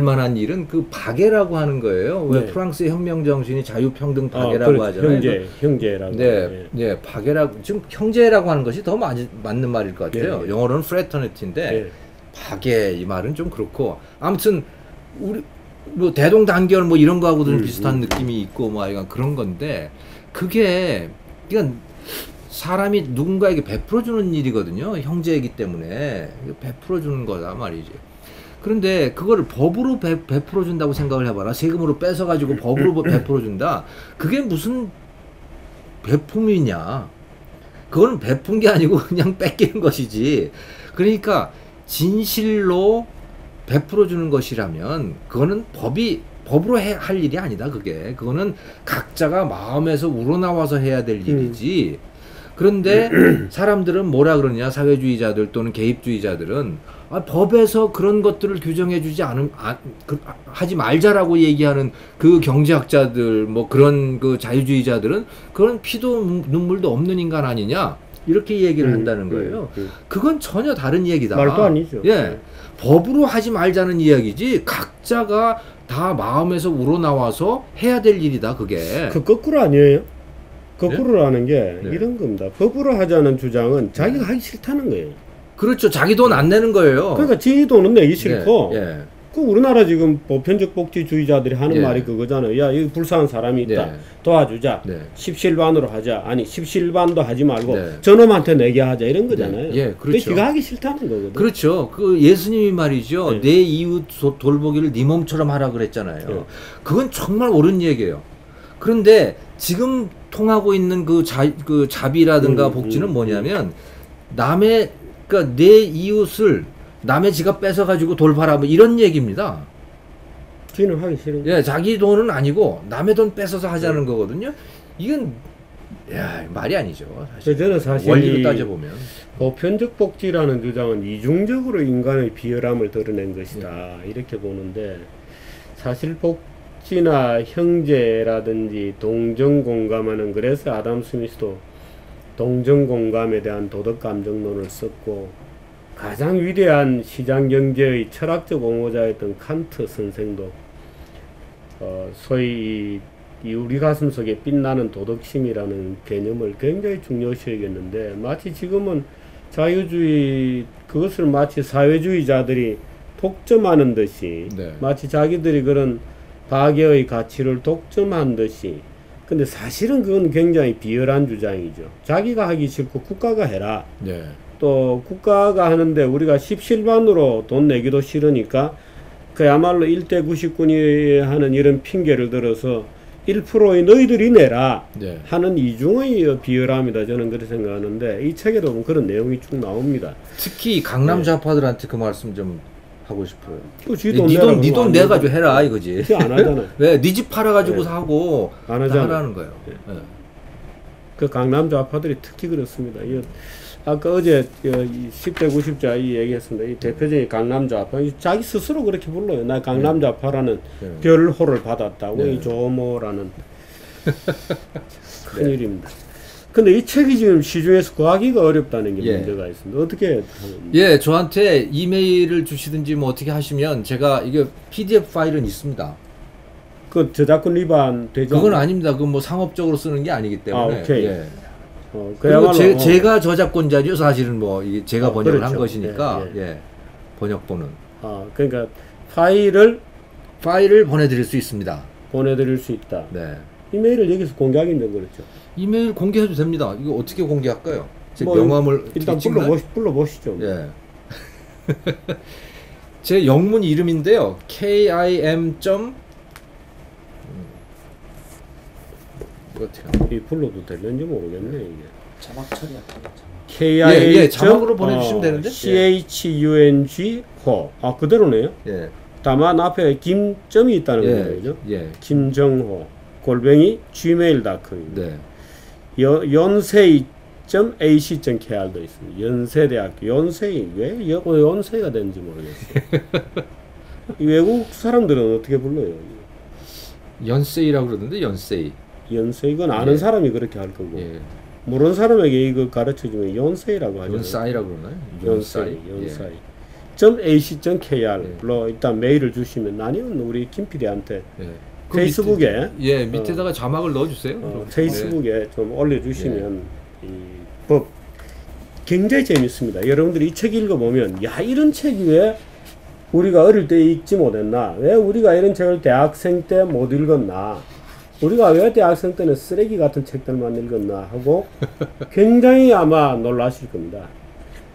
만한 일은 그 박애라고 하는 거예요. 왜 네. 프랑스의 혁명 정신이 자유평등 박애라고 그렇죠. 하잖아요. 형제라고. 네, 네, 박애라고 지금 형제라고 하는 것이 더 맞는 말일 것 같아요. 네. 영어로는 fraternity인데 네. 박애 이 말은 좀 그렇고 아무튼 우리 뭐 대동단결 뭐 이런 거하고도 좀 비슷한 느낌이 있고 뭐 약간 그런 건데 그게 그러니까 사람이 누군가에게 베풀어 주는 일이거든요. 형제이기 때문에 베풀어 주는 거다 말이지. 그런데 그거를 법으로 베풀어 준다고 생각을 해봐라. 세금으로 뺏어 가지고 법으로 베풀어 준다. 그게 무슨 베품이냐? 그거는 베푼 게 아니고 그냥 뺏기는 것이지. 그러니까 진실로 베풀어 주는 것이라면 그거는 법으로 할 일이 아니다. 그거는 각자가 마음에서 우러나와서 해야 될 일이지. 그런데 사람들은 뭐라 그러냐, 사회주의자들 또는 개입주의자들은 법에서 그런 것들을 규정해주지 하지 말자라고 얘기하는 그 경제학자들 뭐 그런 그 자유주의자들은 그런 피도 눈물도 없는 인간 아니냐 이렇게 얘기를 한다는 거예요. 그건 전혀 다른 얘기다. 말도 아니죠. 예, 법으로 하지 말자는 이야기지 각자가 다 마음에서 우러나와서 해야 될 일이다. 그게 그 거꾸로 아니에요? 거꾸로라는 게 네. 이런 겁니다. 법으로 하자는 주장은 자기가 하기 싫다는 거예요. 그렇죠. 자기 돈 안 내는 거예요. 그러니까 지 돈은 내기 싫고 예. 그 우리나라 지금 보편적 복지주의자들이 하는 예. 말이 그거잖아요. 야, 여기 불쌍한 사람이 있다. 네. 도와주자. 네. 십실반으로 하자. 아니, 십실반도 하지 말고 네. 저놈한테 내게 하자. 이런 거잖아요. 네. 예, 그렇죠. 지가 하기 싫다는 거거든. 그렇죠. 그 예수님이 말이죠. 네. 내 이웃 돌보기를 네 몸처럼 하라 그랬잖아요. 네. 그건 정말 옳은 얘기예요. 그런데 지금 통하고 있는 그 자비라든가 복지는 뭐냐면 그러니까 내 이웃을 남의 지갑 뺏어 가지고 돌봐라 뭐 이런 얘기입니다. 지는 하기 싫은 거. 예, 자기 돈은 아니고 남의 돈 뺏어서 하자는 거거든요. 이건 말이 아니죠. 사실. 저는 사실 원리로 따져보면 보편적 복지라는 주장은 이중적으로 인간의 비열함을 드러낸 것이다. 이렇게 보는데 사실 복지나 형제라든지 동정 공감하는 그래서 아담 스미스도 동정공감에 대한 도덕감정론을 썼고 가장 위대한 시장경제의 철학적 옹호자였던 칸트 선생도 소위 이 우리 가슴 속에 빛나는 도덕심이라는 개념을 굉장히 중요시 여겼는데 마치 지금은 자유주의 그것을 마치 사회주의자들이 독점하는 듯이 네. 마치 자기들이 그런 박애의 가치를 독점한 듯이 근데 사실은 그건 굉장히 비열한 주장이죠. 자기가 하기 싫고 국가가 해라. 네. 또 국가가 하는데 우리가 십실반으로 돈 내기도 싫으니까 그야말로 1대 99니 하는 이런 핑계를 들어서 1%의 너희들이 내라 네. 하는 이중의 비열함이다. 저는 그렇게 생각하는데 이 책에도 보면 그런 내용이 쭉 나옵니다. 특히 강남 좌파들한테 그 말씀 좀 하고 싶어요. 네 돈 내가지고 해라 이거지. 안 하잖아요. 왜? 네 집 팔아가지고 네. 사고 안 다 하잖아요. 하라는 거예요. 네. 네. 그 강남 좌파들이 특히 그렇습니다. 아까 어제 10대 90자 이 얘기했습니다. 이 대표적인 강남 좌파 자기 스스로 그렇게 불러요. 나 강남 좌파라는 네. 별호를 받았다고 네. 이 조모라는 큰일입니다. 근데 이 책이 지금 시중에서 구하기가 어렵다는 게 예. 문제가 있습니다. 어떻게 하면 예, 저한테 이메일을 주시든지 뭐 어떻게 하시면 제가 이게 PDF 파일은 있습니다. 그 저작권 위반 되죠? 그건 아닙니다. 그건 뭐 상업적으로 쓰는 게 아니기 때문에. 오케이. 예. 그리고 그야말로 제가 저작권자죠. 사실은 뭐 이게 제가 번역을 그렇죠. 한 것이니까 예, 예. 번역본은 그러니까 파일을 보내드릴 수 있습니다. 보내드릴 수 있다. 네. 이메일을 여기서 공개하기 힘든 거죠. 이메일 공개해도 됩니다. 이거 어떻게 공개할까요? 제 뭐 명함을 일단 어떻게 찍나요? 불러보시죠. 예. 제 영문 이름인데요. KIM. 이 불러도 되는지 모르겠네 이게. 자막 처리할게요. 자막. KI 예, 자막으로 보내주시면 되는데? CHUNG 호. 그대로네요. 예. 다만 앞에 김점이 있다는 예. 거죠. 예. 김정호 @ gmail.com입니다. 네. 연세이.ac.kr도 있습니다. 연세대학교 연세이 왜 연세가 되는지 모르겠어요. 이 외국 사람들은 어떻게 불러요? 연세이라고 그러던데 연세이. 연세 이건 아는 예. 사람이 그렇게 할 거고 예. 모르는 사람에게 이거 가르쳐주면 연세이라고 하죠. 연사이라고 그러나요? 연사이. 예. .ac.kr로 일단 메일을 주시면 아니면 우리 김 PD한테 예. 페이스북에 예, 밑에다가 자막을 넣어 주세요. 페이스북에 좀 올려주시면 이 법 굉장히 재밌습니다. 여러분들이 이 책 읽어보면 야 이런 책이 왜 우리가 어릴 때 읽지 못했나? 왜 우리가 이런 책을 대학생 때 못 읽었나? 우리가 왜 대학생 때는 쓰레기 같은 책들만 읽었나 하고 굉장히 아마 놀라실 겁니다.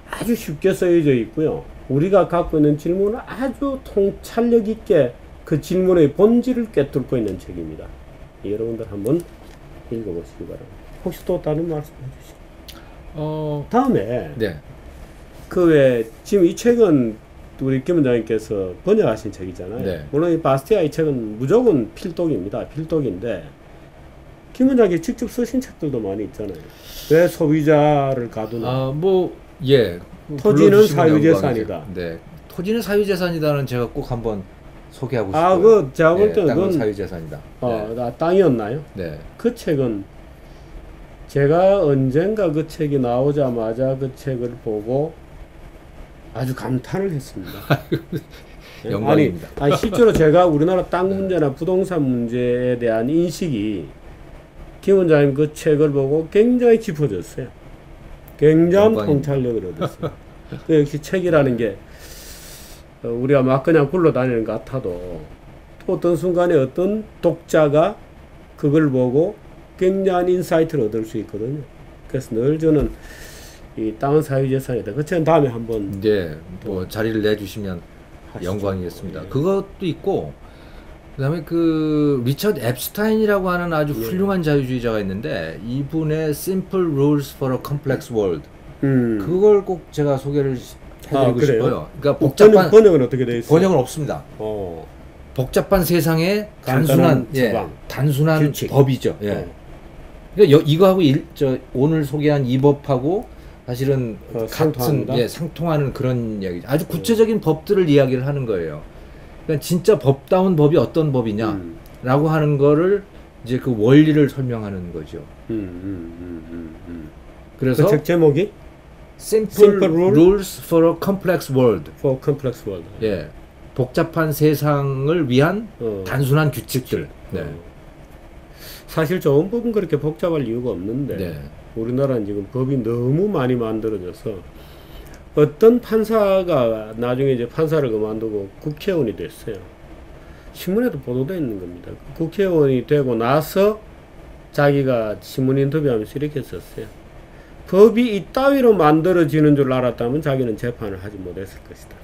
아주 쉽게 쓰여져 있고요. 우리가 갖고 있는 질문을 아주 통찰력 있게 그 질문의 본질을 꿰뚫고 있는 책입니다. 여러분들 한번 읽어보시기 바랍니다. 혹시 또 다른 말씀 해주시죠? 다음에 네. 그 외 지금 이 책은 우리 김 원장님께서 번역하신 책이잖아요. 네. 물론 이 바스티아 이 책은 무조건 필독입니다. 필독인데 김 원장님이 직접 쓰신 책들도 많이 있잖아요. 왜 소비자를 가두나? 예. 토지는 불러주시면 사유재산이다. 영광이죠. 네. 토지는 사유재산이다는 제가 꼭 한번 소개하고 싶어요. 그 제가 볼 때는 땅은 그건 사유재산이다. 땅이었나요? 네. 그 책은 제가 언젠가 그 책이 나오자마자 그 책을 보고 아주 감탄을 했습니다. 영광입니다. 아니 실제로 제가 우리나라 땅 문제나 부동산 문제에 대한 인식이 김 원장님 그 책을 보고 굉장히 깊어졌어요. 굉장한 영광입니다. 통찰력을 얻었어요. 역시 책이라는 게 우리가 막 그냥 굴러다니는 것 같아도 또 어떤 순간에 어떤 독자가 그걸 보고 굉장한 인사이트를 얻을 수 있거든요. 그래서 늘 저는 이 땅은 사유재산이다. 그 책은 다음에 한번 네. 뭐 자리를 내주시면 하시죠. 영광이겠습니다. 예. 그것도 있고 그다음에 그 리처드 앱스타인이라고 하는 아주 예. 훌륭한 자유주의자가 있는데 이분의 Simple Rules for a Complex World 그걸 꼭 제가 소개를 해드리고 그래요? 싶어요. 그러니까 복잡한 번역은 어떻게 되어 있어요? 번역은 없습니다. 복잡한 세상에 간단한 단순한 규칙. 법이죠. 예. 그러니까 이거하고 오늘 소개한 이 법하고 사실은 같은 상통합니다. 상통하는 그런 이야기죠. 아주 구체적인 법들을 이야기를 하는 거예요. 그러니까 진짜 법다운 법이 어떤 법이냐라고 하는 거를 이제 그 원리를 설명하는 거죠. 그래서 그 책 제목이 Simple Simple Rules for a Complex World. For Complex World. 예, 복잡한 세상을 위한 단순한 규칙들. 네. 사실 좋은 법은 그렇게 복잡할 이유가 없는데 네. 우리나라는 지금 법이 너무 많이 만들어져서 어떤 판사가 나중에 이제 판사를 그만두고 국회의원이 됐어요. 신문에도 보도되어 있는 겁니다. 국회의원이 되고 나서 자기가 신문 인터뷰하면서 이렇게 썼어요. 법이 이따위로 만들어지는 줄 알았다면 자기는 재판을 하지 못했을 것이다.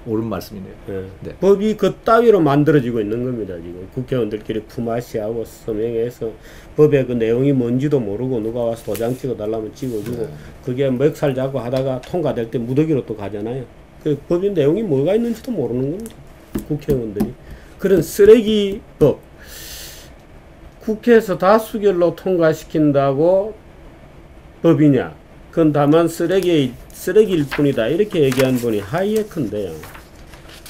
옳은 말씀이네요. 예. 네. 법이 그 따위로 만들어지고 있는 겁니다. 지금 국회의원들끼리 품앗이하고 서명해서 법의 그 내용이 뭔지도 모르고 누가 와서 도장 찍어달라면 찍어주고 네. 그게 멱살 잡고 하다가 통과될 때 무더기로 또 가잖아요. 그 법의 내용이 뭐가 있는지도 모르는 겁니다. 국회의원들이. 그런 쓰레기법 국회에서 다수결로 통과시킨다고 법이냐? 그건 다만 쓰레기일 뿐이다. 이렇게 얘기한 분이 하이에크인데요.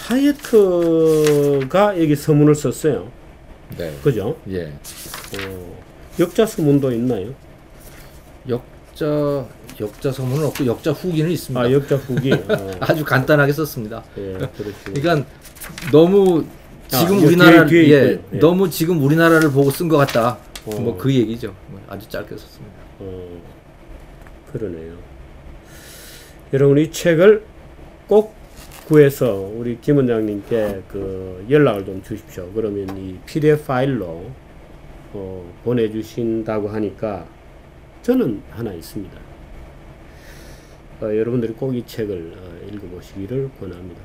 하이에크가 여기 서문을 썼어요. 네. 그죠? 예. 역자 서문도 있나요? 역자 서문은 없고 역자 후기는 있습니다. 아, 역자 후기. 아주 간단하게 썼습니다. 예, 그렇죠. 그러니까 너무 지금 이거 우리나라 뒤에 예, 있고요. 예. 너무 지금 우리나라를 보고 쓴 것 같다. 어. 뭐 그 얘기죠. 아주 짧게 썼습니다. 그러네요. 여러분 이 책을 꼭 구해서 우리 김 원장님께 그 연락을 좀 주십시오. 그러면 이 PDF 파일로 보내주신다고 하니까 저는 하나 있습니다. 여러분들이 꼭 이 책을 읽어보시기를 권합니다.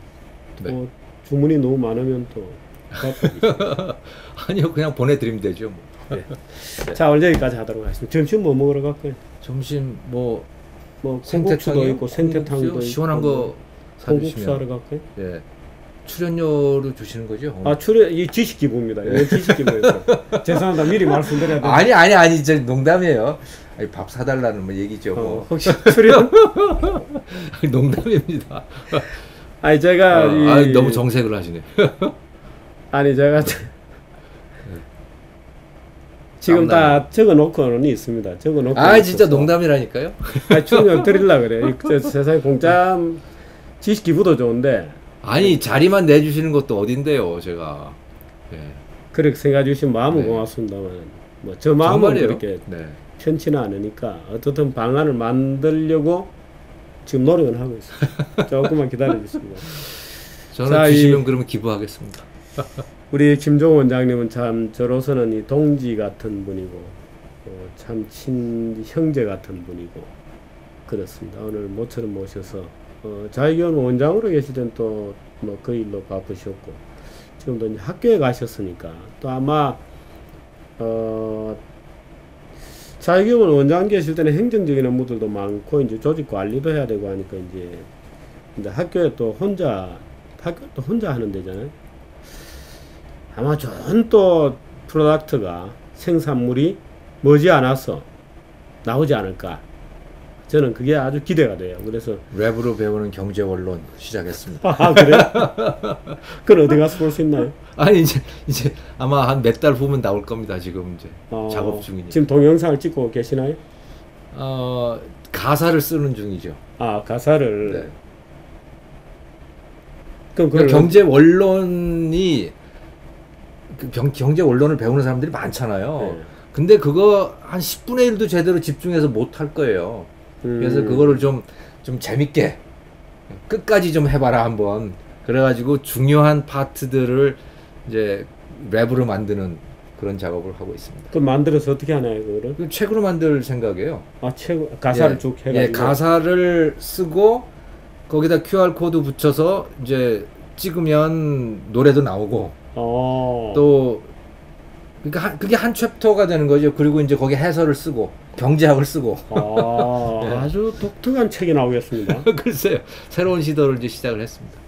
네. 주문이 너무 많으면 또 바쁘겠죠. 아니요, 그냥 보내드리면 되죠. 뭐. 네. 자, 오늘 여기까지 하도록 하겠습니다. 점심 뭐 먹으러 갈까요? 점심 뭐 생태탕도 있고 생태탕도 있고 시원한 거 콩국수 사주시면 하러 갈까요? 예, 출연료로 주시는 거죠? 아, 이 지식 기부입니다. 이건 지식 기부예요. 죄송합니다. 미리 말씀드려야 돼요. 아니, 저 농담이에요. 아니, 밥 사달라는 뭐 얘기죠. 뭐. 혹시 출연? 농담입니다. 아니 제가 너무 정색을 하시네. 아니 제가 지금 다 적어놓고는 있습니다. 적어놓고. 진짜 농담이라니까요. 출연 드릴라 그래. 세상에 공짜 지식 기부도 좋은데. 아니 자리만 내주시는 것도 어딘데요, 제가. 예. 그렇게 생각해 주신 마음은 네. 고맙습니다만, 뭐 저 마음은 그렇게 네. 편치는 않으니까 어떻든 방안을 만들려고 지금 노력은 하고 있습니다. 조금만 기다려 주시고. 저는 자, 주시면 그러면 기부하겠습니다. 우리 김종호 원장님은 참 저로서는 이 동지 같은 분이고 참 형제 같은 분이고 그렇습니다. 오늘 모처럼 모셔서 자유교원 원장으로 계실 땐 또 뭐 그 일로 바쁘셨고 지금도 이제 학교에 가셨으니까 또 아마 자유교원 원장 계실 때는 행정적인 업무들도 많고 이제 조직 관리도 해야 되고 하니까 이제 학교에 또 혼자 하는 데잖아요. 아마 좋은 또 프로덕트가 생산물이 머지않아서 나오지 않을까. 저는 그게 아주 기대가 돼요. 그래서 랩으로 배우는 경제 원론 시작했습니다. 아, 그래? 그건 어디 가서 볼 수 있나요? 아니 이제 아마 한 몇 달 후면 나올 겁니다. 지금 이제 작업 중이니까. 지금 동영상을 찍고 계시나요? 가사를 쓰는 중이죠. 아, 가사를. 네. 그럼 그러니까 경제 원론이 경제 원론을 배우는 사람들이 많잖아요. 네. 근데 그거 한 10분의 1도 제대로 집중해서 못 할 거예요. 그래서 그거를 좀 재밌게 끝까지 좀 해봐라 한번. 그래가지고 중요한 파트들을 이제 랩으로 만드는 그런 작업을 하고 있습니다. 그럼 만들어서 어떻게 하나요, 그거를? 책으로 만들 생각이에요. 아, 가사를 쭉 해가지고. 가사를 쓰고 거기다 QR 코드 붙여서 이제 찍으면 노래도 나오고. 또 그러니까 그게 한 챕터가 되는 거죠. 그리고 이제 거기 해설을 쓰고 경제학을 쓰고. 네. 아주 독특한 책이 나오겠습니다. 글쎄요. 새로운 시도를 이제 시작을 했습니다.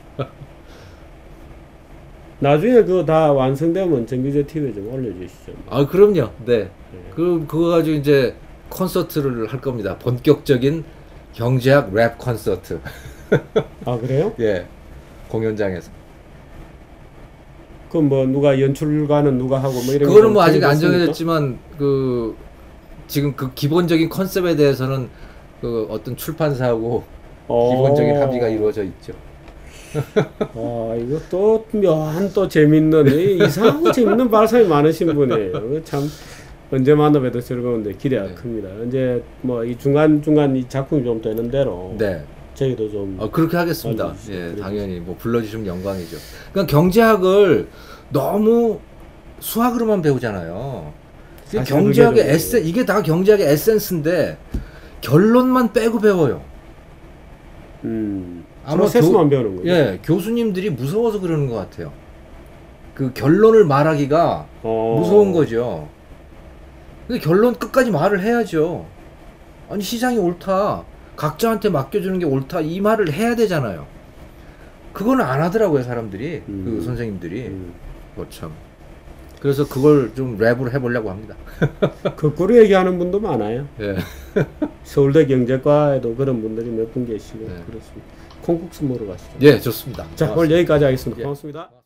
나중에 그거 다 완성되면 정규제 TV에 좀 올려주시죠. 아, 그럼요. 네. 그거 가지고 이제 콘서트를 할 겁니다. 본격적인 경제학 랩 콘서트. 아, 그래요? 예. 공연장에서. 그럼 뭐 누가 연출가는 누가 하고 뭐 이런. 그거는 뭐 아직 안 정해졌지만 지금 그 기본적인 컨셉에 대해서는 그 어떤 출판사하고 기본적인 합의가 이루어져 있죠. 이것도 묘한 또 재밌는 이상하고 재밌는 발상이 많으신 분이에요. 참 언제 만나봬도 즐거운데 기대가 네. 큽니다. 이제 뭐 이 중간 이 작품이 좀 되는 대로 네. 저희도 좀 그렇게 하겠습니다. 알려주시죠. 예, 그래요. 당연히 뭐 불러주시면 영광이죠. 그러니까 경제학을 너무 수학으로만 배우잖아요. 사실 경제학의 그게 좀 이게 다 경제학의 에센스인데 결론만 빼고 배워요. 아마 프로세스만 배우는 거죠. 예, 교수님들이 무서워서 그러는 것 같아요. 그 결론을 말하기가 무서운 거죠. 근데 결론 끝까지 말을 해야죠. 아니 시장이 옳다. 각자한테 맡겨주는 게 옳다. 이 말을 해야 되잖아요. 그거는 안 하더라고요, 사람들이. 그 선생님들이. 참. 그래서 그걸 좀 랩으로 해보려고 합니다. 거꾸로 얘기하는 분도 많아요. 예. 서울대 경제과에도 그런 분들이 몇 분 계시고 네. 그렇습니다. 콩국수 먹으러 가시죠. 예, 좋습니다. 자, 고맙습니다. 오늘 여기까지 하겠습니다. 예. 고맙습니다.